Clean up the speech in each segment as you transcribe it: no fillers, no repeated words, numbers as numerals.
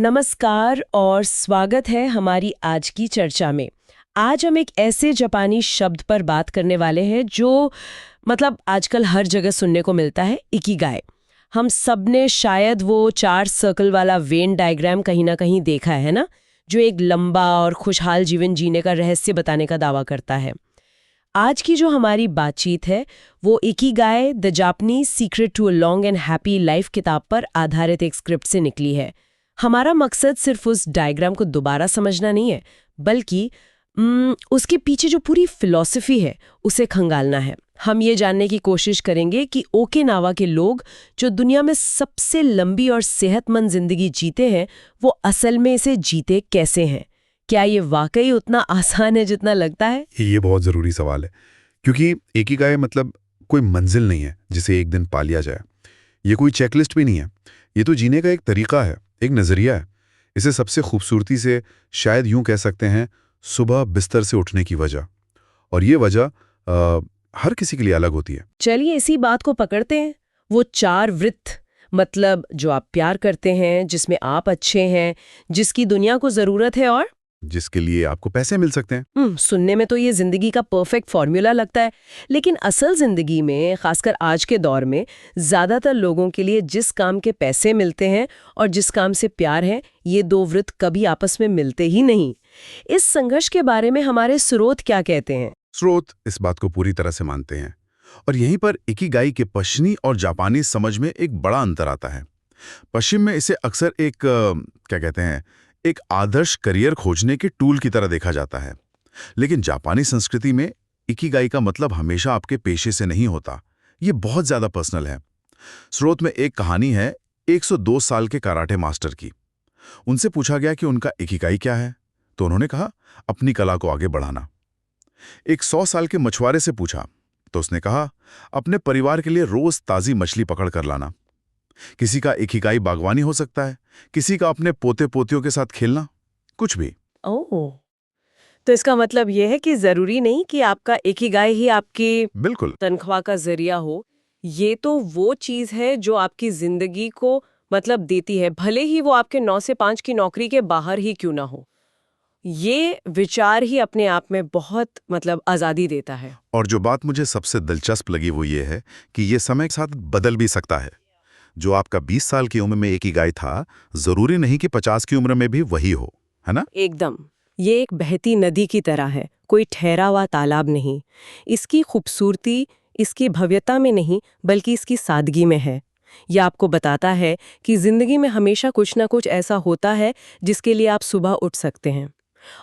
नमस्कार और स्वागत है हमारी आज की चर्चा में। आज हम एक ऐसे जापानी शब्द पर बात करने वाले हैं जो आजकल हर जगह सुनने को मिलता है, इकिगाई। हम सबने शायद वो 4 सर्कल वाला वेन डायग्राम कहीं ना कहीं देखा है ना, जो एक लंबा और खुशहाल जीवन जीने का रहस्य बताने का दावा करता है। आज की जो हमारी बातचीत है वो Ikigai the Japanese secret to a long and happy life किताब पर आधारित एक स्क्रिप्ट से निकली है। हमारा मकसद सिर्फ उस डायग्राम को दोबारा समझना नहीं है, बल्कि उसके पीछे जो पूरी फिलॉसफी है उसे खंगालना है। हम ये जानने की कोशिश करेंगे कि ओकिनावा के लोग जो दुनिया में सबसे लंबी और सेहतमंद जिंदगी जीते हैं, वो असल में इसे जीते कैसे हैं। क्या ये वाकई उतना आसान है जितना लगता है? ये बहुत ज़रूरी सवाल है, क्योंकि इकिगाई मतलब कोई मंजिल नहीं है जिसे एक दिन पा लिया जाए। ये कोई चेकलिस्ट भी नहीं है, ये तो जीने का एक तरीका है, एक नज़रिया है। इसे सबसे खूबसूरती से शायद यूं कह सकते हैं, सुबह बिस्तर से उठने की वजह। और ये वजह हर किसी के लिए अलग होती है। चलिए इसी बात को पकड़ते हैं। वो 4 वृत्त, मतलब जो आप प्यार करते हैं, जिसमें आप अच्छे हैं, जिसकी दुनिया को ज़रूरत है और जिसके लिए आपको पैसे मिल सकते हैं। सुनने में तो ये जिंदगी का परफेक्ट फॉर्मूला लगता है, लेकिन असल जिंदगी में, खासकर आज के दौर में, ज्यादातर लोगों के लिए जिस काम के पैसे मिलते हैं और जिस काम से प्यार है, ये 2 वृत्त कभी आपस में मिलते ही नहीं। इस संघर्ष के बारे में हमारे स्रोत क्या कहते हैं? स्रोत इस बात को पूरी तरह से मानते हैं, और यहीं पर इकिगाई के पश्चिमी और जापानी समझ में एक बड़ा अंतर आता है। पश्चिम में इसे अक्सर एक क्या कहते हैं, एक आदर्श करियर खोजने के टूल की तरह देखा जाता है, लेकिन जापानी संस्कृति में इकिगाई का मतलब हमेशा आपके पेशे से नहीं होता। ये बहुत ज्यादा पर्सनल है। स्रोत में एक कहानी है 102 साल के कराटे मास्टर की। उनसे पूछा गया कि उनका इकिगाई क्या है, तो उन्होंने कहा, अपनी कला को आगे बढ़ाना। एक 100 साल के मछुआरे से पूछा तो उसने कहा, अपने परिवार के लिए रोज ताजी मछली पकड़ कर लाना। किसी का इकिगाई बागवानी हो सकता है, किसी का अपने पोते पोतियों के साथ खेलना, कुछ भी। ओह, तो इसका मतलब यह है कि जरूरी नहीं कि आपका इकिगाई ही आपकी बिल्कुल तनख्वाह का जरिया हो। ये तो वो चीज है जो आपकी जिंदगी को देती है, भले ही वो आपके 9 से 5 की नौकरी के बाहर ही क्यों ना हो। ये विचार ही अपने आप में बहुत आजादी देता है। और जो बात मुझे सबसे दिलचस्प लगी वो ये है कि ये समय के साथ बदल भी सकता है। जो आपका 20 साल की उम्र में इकिगाई था, जरूरी नहीं कि 50 की उम्र में भी वही हो, है ना? एकदम। ये एक बहती नदी की तरह है, कोई ठहरा हुआ तालाब नहीं। इसकी खूबसूरती इसकी भव्यता में नहीं, बल्कि इसकी सादगी में है। यह आपको बताता है कि जिंदगी में हमेशा कुछ ना कुछ ऐसा होता है जिसके लिए आप सुबह उठ सकते हैं।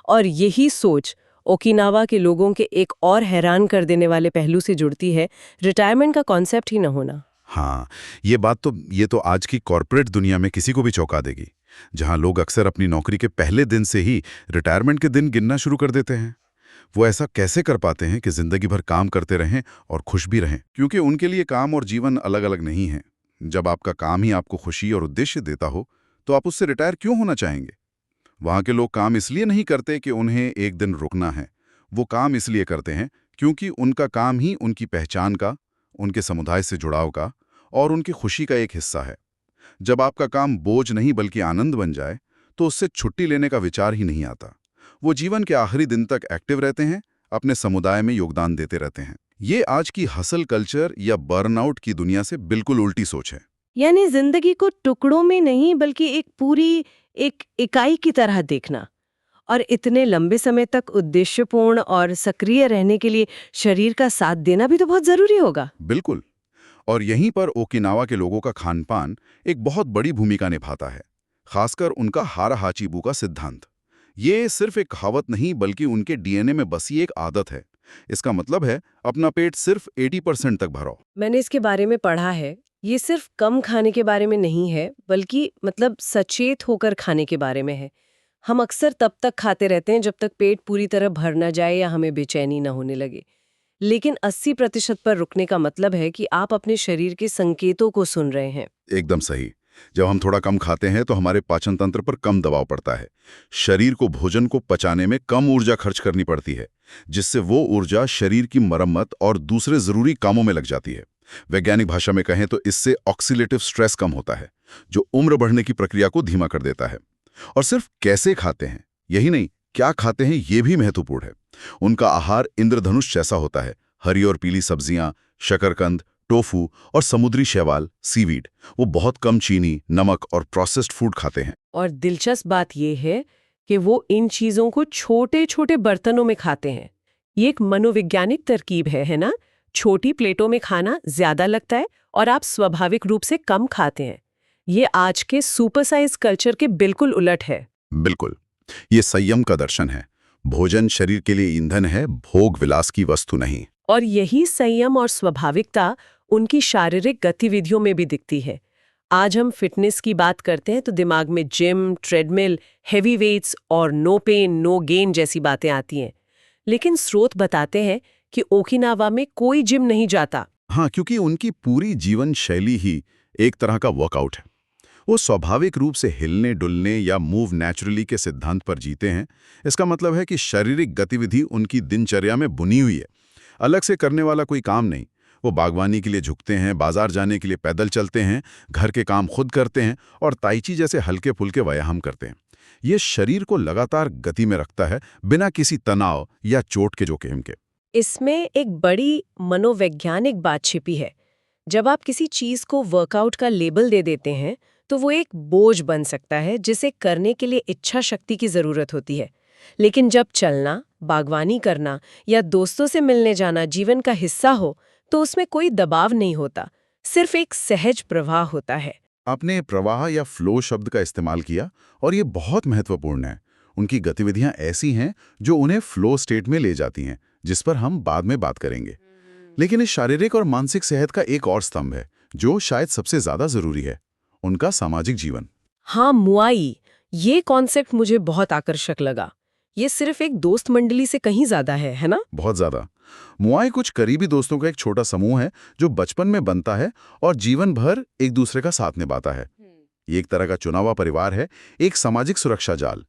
और यही सोच ओकिनावा के लोगों के एक और हैरान कर देने वाले पहलू से जुड़ती है, रिटायरमेंट का कॉन्सेप्ट ही न होना। हाँ, ये तो आज की कॉर्पोरेट दुनिया में किसी को भी चौंका देगी, जहां लोग अक्सर अपनी नौकरी के पहले दिन से ही रिटायरमेंट के दिन गिनना शुरू कर देते हैं। वो ऐसा कैसे कर पाते हैं कि जिंदगी भर काम करते रहें और खुश भी रहें? क्योंकि उनके लिए काम और जीवन अलग अलग नहीं है। जब आपका काम ही आपको खुशी और उद्देश्य देता हो, तो आप उससे रिटायर क्यों होना चाहेंगे? वहां के लोग काम इसलिए नहीं करते कि उन्हें एक दिन रुकना है। वो काम इसलिए करते हैं क्योंकि उनका काम ही उनकी पहचान का, उनके समुदाय से जुड़ाव का और उनकी खुशी का एक हिस्सा है। जब आपका काम बोझ नहीं बल्कि आनंद बन जाए, तो उससे छुट्टी लेने का विचार ही नहीं आता। वो जीवन के आखिरी दिन तक एक्टिव रहते हैं, अपने समुदाय में योगदान देते रहते हैं। ये आज की हसल कल्चर या बर्नआउट की दुनिया से बिल्कुल उल्टी सोच है। यानी जिंदगी को टुकड़ों में नहीं, बल्कि एक पूरी एक इकाई की तरह देखना। और इतने लंबे समय तक उद्देश्यपूर्ण और सक्रिय रहने के लिए शरीर का साथ देना भी तो बहुत जरूरी होगा। बिल्कुल। और यहीं पर ओकिनावा के लोगों का खानपान एक बहुत बड़ी भूमिका निभाता है, खासकर उनका हारा हाचीबू का सिद्धांत। ये सिर्फ एक कहावत नहीं, बल्कि उनके डीएनए में बसी एक आदत है। इसका मतलब है, अपना पेट सिर्फ 80% तक भरो। मैंने इसके बारे में पढ़ा है। ये सिर्फ कम खाने के बारे में नहीं है, बल्कि सचेत होकर खाने के बारे में है। हम अक्सर तब तक खाते रहते हैं जब तक पेट पूरी तरह भर न जाए या हमें बेचैनी न होने लगे। लेकिन 80% पर रुकने का मतलब है कि आप अपने शरीर के संकेतों को सुन रहे हैं। एकदम सही। जब हम थोड़ा कम खाते हैं तो हमारे पाचन तंत्र पर कम दबाव पड़ता है। शरीर को भोजन को पचाने में कम ऊर्जा खर्च करनी पड़ती है, जिससे वो ऊर्जा शरीर की मरम्मत और दूसरे जरूरी कामों में लग जाती है। वैज्ञानिक भाषा में कहें तो इससे ऑक्सीडेटिव स्ट्रेस कम होता है, जो उम्र बढ़ने की प्रक्रिया को धीमा कर देता है। और सिर्फ कैसे खाते हैं यही नहीं, क्या खाते हैं ये भी महत्वपूर्ण है। उनका आहार इंद्रधनुष जैसा होता है। हरी और पीली सब्जियां, शकरकंद, टोफू और समुद्री शैवाल, सीवीड। वो बहुत कम चीनी, नमक और प्रोसेस्ड फूड खाते हैं। और दिलचस्प बात यह है कि वो इन चीजों को छोटे छोटे बर्तनों में खाते हैं। ये एक मनोवैज्ञानिक तरकीब है ना? छोटी प्लेटों में खाना ज्यादा लगता है और आप स्वाभाविक रूप से कम खाते हैं। ये आज के सुपर साइज कल्चर के बिल्कुल उलट है। बिल्कुल, ये संयम का दर्शन है। भोजन शरीर के लिए ईंधन है, भोग विलास की वस्तु नहीं। और यही संयम और स्वाभाविकता उनकी शारीरिक गतिविधियों में भी दिखती है। आज हम फिटनेस की बात करते हैं तो दिमाग में जिम, ट्रेडमिल, हेवी वेट्स और नो पेन नो गेन जैसी बातें आती हैं। लेकिन स्रोत बताते हैं कि ओकिनावा में कोई जिम नहीं जाता। हाँ, क्योंकि उनकी पूरी जीवन शैली ही एक तरह का वर्कआउट है। वो स्वाभाविक रूप से हिलने डुलने या मूव नेचुरली के सिद्धांत पर जीते हैं। इसका मतलब है कि शारीरिक गतिविधि उनकी दिनचर्या में बुनी हुई है, अलग से करने वाला कोई काम नहीं। वो बागवानी के लिए झुकते हैं, बाजार जाने के लिए पैदल चलते हैं, घर के काम खुद करते हैं और ताइची जैसे हल्के फुल्के व्यायाम करते हैं। ये शरीर को लगातार गति में रखता है, बिना किसी तनाव या चोट के जोखिम के। इसमें एक बड़ी मनोवैज्ञानिक बात छिपी है। जब आप किसी चीज को वर्कआउट का लेबल दे देते हैं तो वो एक बोझ बन सकता है जिसे करने के लिए इच्छा शक्ति की जरूरत होती है। लेकिन जब चलना, बागवानी करना या दोस्तों से मिलने जाना जीवन का हिस्सा हो तो उसमें कोई दबाव नहीं होता, सिर्फ एक सहज प्रवाह होता है। आपने प्रवाह या फ्लो शब्द का इस्तेमाल किया और ये बहुत महत्वपूर्ण है। उनकी गतिविधियां ऐसी हैं जो उन्हें फ्लो स्टेट में ले जाती हैं, जिस पर हम बाद में बात करेंगे। लेकिन इस शारीरिक और मानसिक सेहत का एक और स्तंभ है जो शायद सबसे ज्यादा जरूरी है, उनका सामाजिक जीवन। हाँ, मुआई, ये कॉन्सेप्ट मुझे बहुत आकर्षक लगा। ये सिर्फ एक दोस्त मंडली से कहीं ज्यादा है ना? बहुत ज्यादा। मुआई कुछ करीबी दोस्तों का एक छोटा समूह है जो बचपन में बनता है और जीवन भर एक दूसरे का साथ निभाता है। ये एक तरह का चुना हुआ परिवार है, एक सामाजिक सुरक्षा जाल।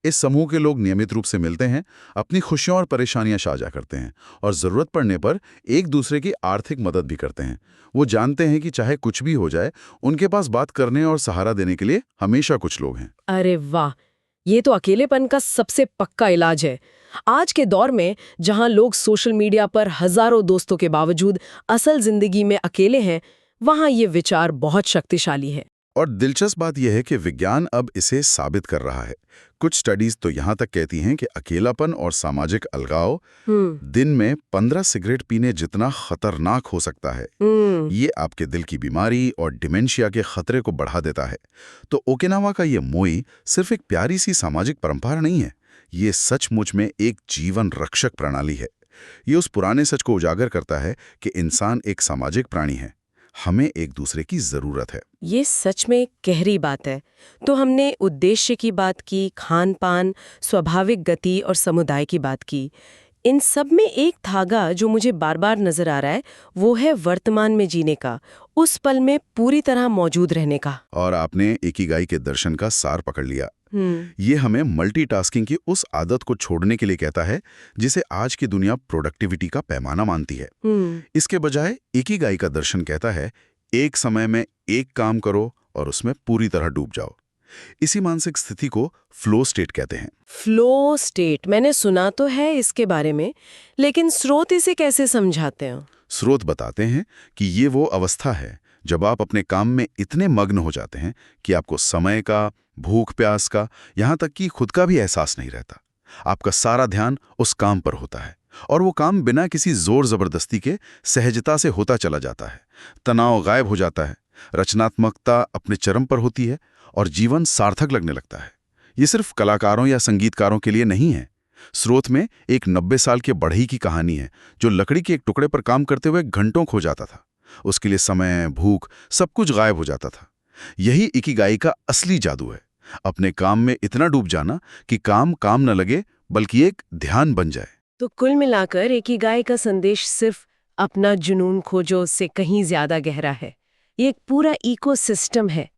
इस समूह के लोग नियमित रूप से मिलते हैं, अपनी खुशियां और परेशानियां साझा करते हैं और जरूरत पड़ने पर एक दूसरे की आर्थिक मदद भी करते हैं। वो जानते हैं कि चाहे कुछ भी हो जाए, उनके पास बात करने और सहारा देने के लिए हमेशा कुछ लोग हैं। अरे वाह, ये तो अकेलेपन का सबसे पक्का इलाज है। आज के दौर में जहां लोग सोशल मीडिया पर हजारों दोस्तों के बावजूद असल जिंदगी में अकेले हैं, वहां ये विचार बहुत शक्तिशाली है। और दिलचस्प बात यह है कि विज्ञान अब इसे साबित कर रहा है। कुछ स्टडीज तो यहाँ तक कहती हैं कि अकेलापन और सामाजिक अलगाव दिन में 15 सिगरेट पीने जितना खतरनाक हो सकता है। ये आपके दिल की बीमारी और डिमेंशिया के खतरे को बढ़ा देता है। तो ओकिनावा का ये मोई सिर्फ एक प्यारी सी सामाजिक परंपरा नहीं है, ये सचमुच में एक जीवन रक्षक प्रणाली है। ये उस पुराने सच को उजागर करता है कि इंसान एक सामाजिक प्राणी है, हमें एक दूसरे की जरूरत है। ये सच में एक गहरी बात है। तो हमने उद्देश्य की बात की, खान पान, स्वाभाविक गति और समुदाय की बात की। इन सब में एक धागा जो मुझे बार बार नजर आ रहा है, वो है वर्तमान में जीने का, उस पल में पूरी तरह मौजूद रहने का। और आपने इकिगाई के दर्शन का सार पकड़ लिया। ये हमें मल्टीटास्किंग की उस आदत को छोड़ने के लिए कहता है जिसे आज की दुनिया प्रोडक्टिविटी का पैमाना मानती है। इसके बजाय इकिगाई का दर्शन कहता है एक समय में एक काम करो और उसमें पूरी तरह डूब जाओ। इसी मानसिक स्थिति को फ्लो स्टेट कहते हैं। फ्लो स्टेट, मैंने सुना तो है इसके बारे में, लेकिन स्रोत इसे कैसे समझाते हैं? स्रोत बताते हैं कि ये वो अवस्था है जब आप अपने काम में इतने मग्न हो जाते हैं कि आपको समय का, भूख प्यास का, यहाँ तक कि खुद का भी एहसास नहीं रहता। आपका सारा ध्यान उस काम पर होता है और वो काम बिना किसी जोर जबरदस्ती के सहजता से होता चला जाता है। तनाव गायब हो जाता है, रचनात्मकता अपने चरम पर होती है और जीवन सार्थक लगने लगता है। ये सिर्फ कलाकारों या संगीतकारों के लिए नहीं है। स्रोत में एक 90 साल के बढ़ई की कहानी है जो लकड़ी के एक टुकड़े पर काम करते हुए घंटों खो जाता था। उसके लिए समय, भूख, सब कुछ गायब हो जाता था। यही इकिगाई का असली जादू है, अपने काम में इतना डूब जाना कि काम काम न लगे बल्कि एक ध्यान बन जाए। तो कुल मिलाकर इकिगाई का संदेश सिर्फ अपना जुनून खोजो से कहीं ज्यादा गहरा है। ये एक पूरा इकोसिस्टम है।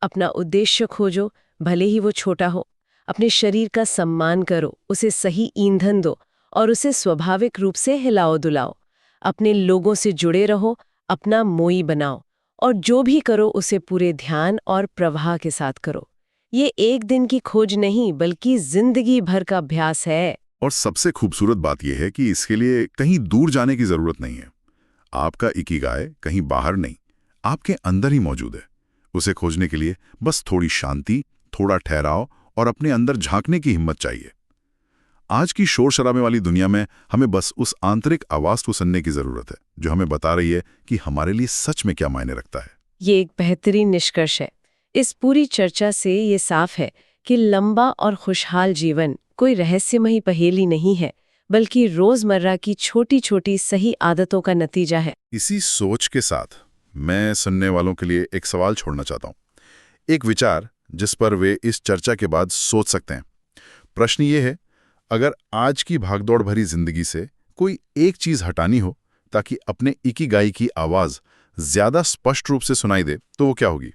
अपना उद्देश्य खोजो, भले ही वो छोटा हो। अपने शरीर का सम्मान करो, उसे सही ईंधन दो और उसे स्वाभाविक रूप से हिलाओ दुलाओ। अपने लोगों से जुड़े रहो, अपना मोई बनाओ और जो भी करो उसे पूरे ध्यान और प्रवाह के साथ करो। ये एक दिन की खोज नहीं बल्कि जिंदगी भर का अभ्यास है। और सबसे खूबसूरत बात यह है कि इसके लिए कहीं दूर जाने की जरूरत नहीं है। आपका इकिगाई कहीं बाहर नहीं, आपके अंदर ही मौजूद है। उसे खोजने के लिए बस थोड़ी शांति, थोड़ा ठहराव और अपने अंदर झांकने की हिम्मत चाहिए। आज की शोर शराबे वाली दुनिया में हमें बस उस आंतरिक आवाज को सुनने की जरूरत है जो हमें बता रही है कि हमारे लिए सच में क्या मायने रखता है। ये एक बेहतरीन निष्कर्ष है। इस पूरी चर्चा से ये साफ है कि लंबा और खुशहाल जीवन कोई रहस्यमयी पहेली नहीं है, बल्कि रोजमर्रा की छोटी छोटी सही आदतों का नतीजा है। इसी सोच के साथ मैं सुनने वालों के लिए एक सवाल छोड़ना चाहता हूँ, एक विचार जिस पर वे इस चर्चा के बाद सोच सकते हैं। प्रश्न ये है, अगर आज की भागदौड़ भरी जिंदगी से कोई एक चीज हटानी हो ताकि अपने इकिगाई की आवाज ज्यादा स्पष्ट रूप से सुनाई दे, तो वो क्या होगी?